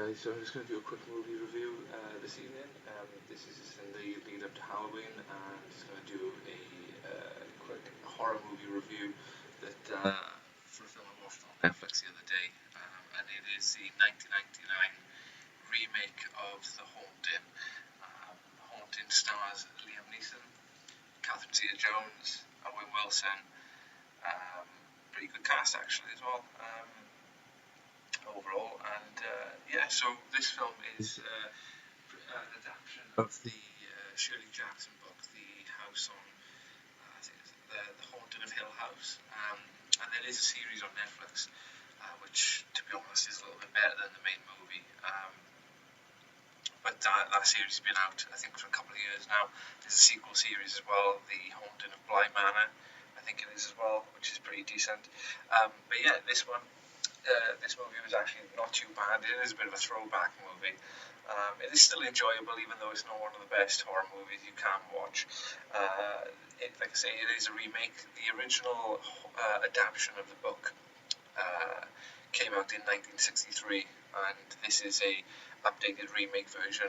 guys, so I'm just going to do a quick movie review this evening. This is just in the lead up to Halloween, and just going to do a quick horror movie review that for a film I watched on Netflix the other day, and it is the 1999 remake of The Haunting. Haunting stars Liam Neeson, Catherine Zeta-Jones, Owen Wilson. Pretty good cast actually as well. Overall, and so this film is an adaptation of the Shirley Jackson book, The House on, I think it's the Haunting of Hill House, and there is a series on Netflix, which, to be honest, is a little bit better than the main movie. But that series has been out, I think, for a couple of years now. There's a sequel series as well, The Haunting of Bly Manor, I think it is as well, which is pretty decent. But yeah, this movie was actually not too bad. It is a bit of a throwback movie. It is still enjoyable, even though it's not one of the best horror movies you can watch. Like I say, it is a remake. The original adaptation of the book came out in 1963, and this is a updated remake version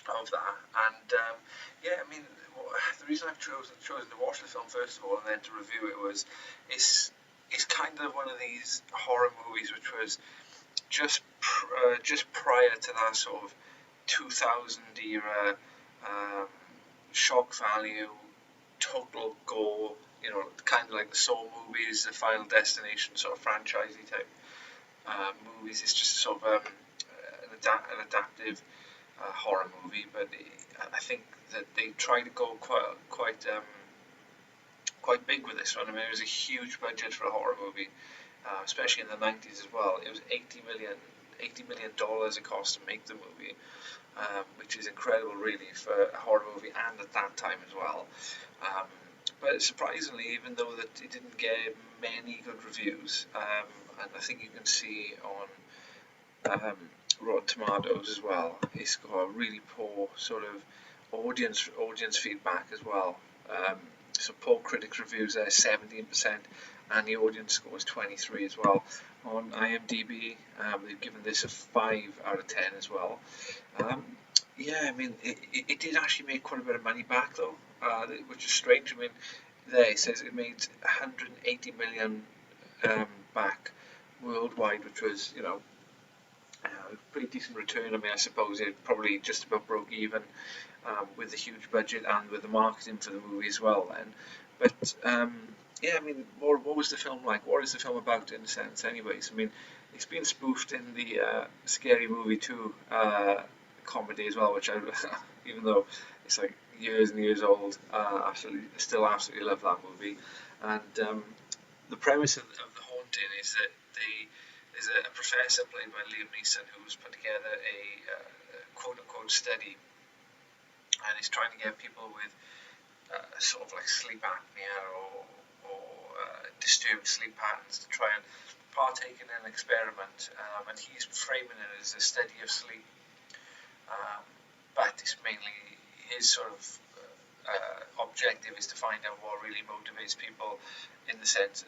of that. And the reason I've chosen to watch the film first of all, and then to review it, was it's kind of one of these horror movies which was just prior to that sort of 2000 era shock value, total gore, kind of like the Saw movies, the Final Destination sort of franchisey type movies. It's just sort of an adaptive horror movie, but I think that they tried to go quite big with this one. I mean, it was a huge budget for a horror movie, especially in the 90s as well. It was $80 million it cost to make the movie, which is incredible, really, for a horror movie, and at that time as well. But surprisingly, even though that it didn't get many good reviews, and I think you can see on Rotten Tomatoes as well, it's got a really poor sort of audience feedback as well. So poor critics reviews there, 17%, and the audience score is 23 as well. On IMDb, they've given this a 5 out of 10 as well. It did actually make quite a bit of money back though, which is strange. I mean, there it says it made 180 million back worldwide, which was, a pretty decent return. I mean, I suppose it probably just about broke even with the huge budget and with the marketing for the movie as well then. But what was the film like? What is the film about in a sense anyways? I mean, it's been spoofed in the Scary Movie 2 comedy as well, which I, even though it's like years and years old, still absolutely love that movie. And the premise of The Haunting is that there's a professor played by Liam Neeson who's put together a quote-unquote study, and he's trying to get people with sort of like sleep apnea or disturbed sleep patterns to try and partake in an experiment, and he's framing it as a study of sleep, but it's mainly his sort of objective is to find out what really motivates people in the sense,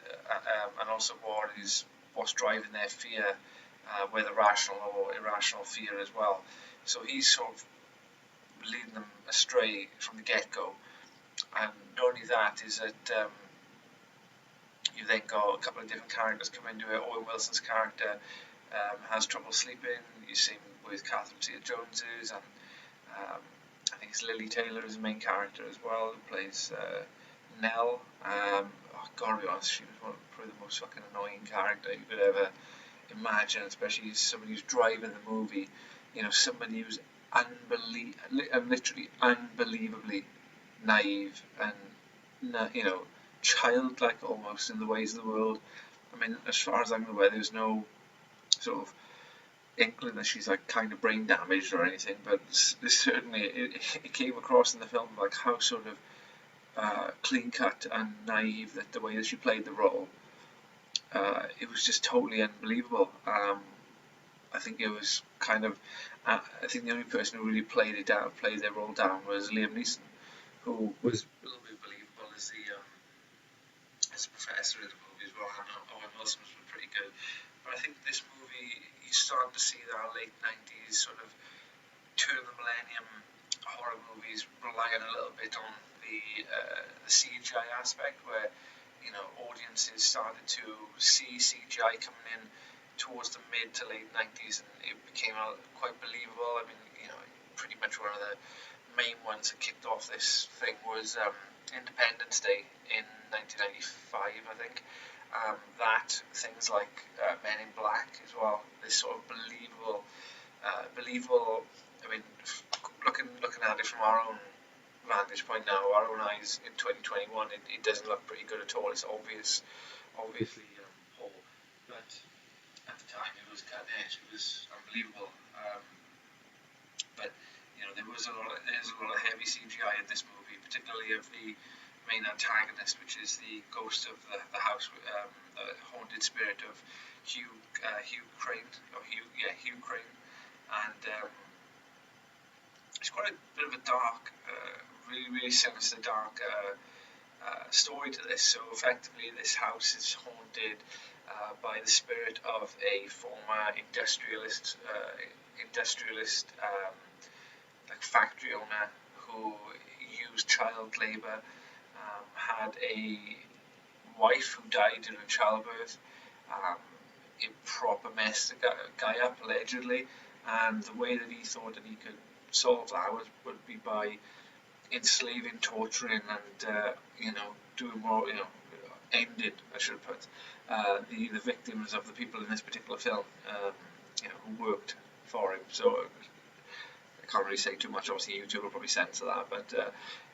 and also what's driving their fear, whether rational or irrational fear as well. So he's sort of leading them astray from the get-go. And not only that, is that you then got a couple of different characters come into it. Owen Wilson's character has trouble sleeping. You see him with Catherine Zeta-Jones's, and I think it's Lily Taylor is the main character as well, who plays Nell. Gotta be honest, she was probably the most fucking annoying character you could ever imagine, especially as somebody who's driving the movie. Somebody who's literally unbelievably naive and childlike almost in the ways of the world. I mean, as far as I'm aware, there's no sort of inkling that she's like kind of brain damaged or anything, but certainly it came across in the film like how sort of clean cut and naive that the way that she played the role. It was just totally unbelievable. I think it was kind of. I think the only person who really played their role down, was Liam Neeson, who was a little bit believable as the professor in the movie as well. And Owen Wilson was pretty good, But I think this movie, you start to see that late 90s sort of turn of the millennium horror movies relying a little bit on the CGI aspect, where audiences started to see CGI coming in towards the mid to late 90s, and it became quite believable. I mean, pretty much one of the main ones that kicked off this thing was Independence Day in 1995, I think. That things like Men in Black as well. This sort of believable. I mean, looking at it from our own vantage point now, our own eyes in 2021, it doesn't look pretty good at all. It's obviously poor, but at the time it was cutting edge. It was unbelievable. But there's a lot of heavy CGI in this movie, particularly of the main antagonist, which is the ghost of the house, the haunted spirit of Hugh Crane, Hugh Crane, and it's quite a bit of a dark, really sinister, dark story to this. So effectively, this house is haunted by the spirit of a former industrialist like factory owner who used child labour, had a wife who died during childbirth. Um, it proper messed the guy up allegedly, and the way that he thought that he could solve that would be by enslaving, torturing, and doing more, ended, I should have put, the victims of the people in this particular film, who worked for him. So I can't really say too much. Obviously, YouTube will probably censor that, but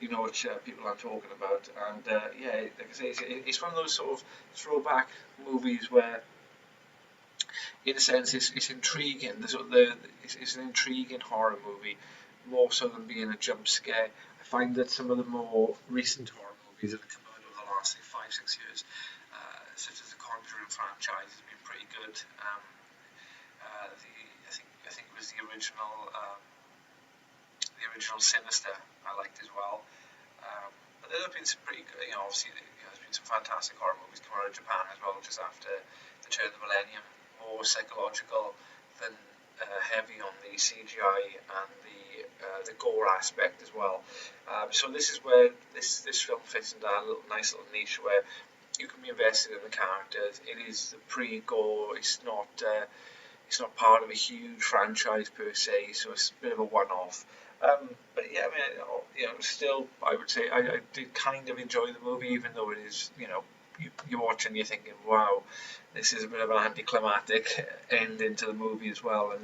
you know which people I'm talking about. And yeah, like I say, it's one of those sort of throwback movies where, in a sense, it's intriguing. It's an intriguing horror movie, more so than being a jump scare. I find that some of the more recent horror movies that have come out over the last, say, 5, 6 years, such as the Conjuring franchise, has been pretty good. I think it was the original Sinister I liked as well. But there have been some pretty good, obviously, there's been some fantastic horror movies coming out of Japan as well, just after the turn of the millennium, more psychological than heavy on the CGI and the gore aspect as well. So this is where this film fits into that nice little niche where you can be invested in the characters. It is the pre-gore. It's not part of a huge franchise per se, so it's a bit of a one-off. But yeah, I mean, still, I would say I did kind of enjoy the movie, even though it is, you're watching, you're thinking, wow, this is a bit of an anticlimactic ending to the movie as well, and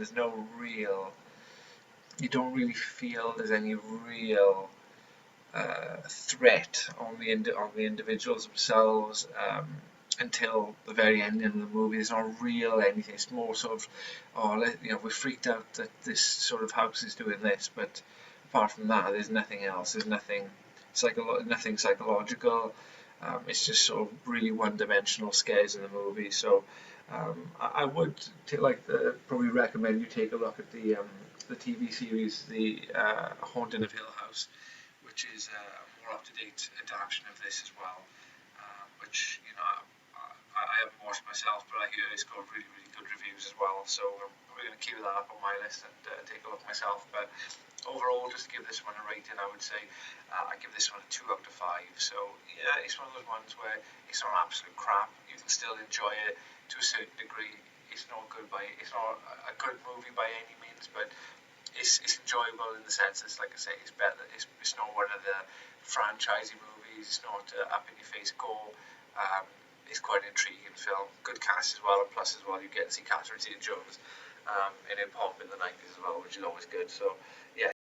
you don't really feel there's any real threat on the individuals themselves. Until the very end of the movie, there's not real anything. It's more sort of, we're freaked out that this sort of house is doing this, but apart from that, there's nothing else. There's nothing psychological. It's just sort of really one-dimensional scares in the movie. So I would probably recommend you take a look at the TV series, the Haunting of Hill House, which is a more up-to-date adaptation of this as well. Which I haven't watched myself, but I hear it's got really, really good reviews as well. So I'm going to queue that up on my list and take a look myself. But overall, just to give this one a rating, I would say I give this one a 2 out of 5. So yeah, it's one of those ones where it's not absolute crap. You can still enjoy it to a certain degree. It's not a good movie by any means, but it's enjoyable in the sense it's, like I say, it's better. It's not one of the franchisey movies. It's not up in your face gore. It's quite an intriguing film. Good cast as well, and plus as well you get to see Catherine Zeta-Jones in a pop in the 90s as well, which is always good. So yeah,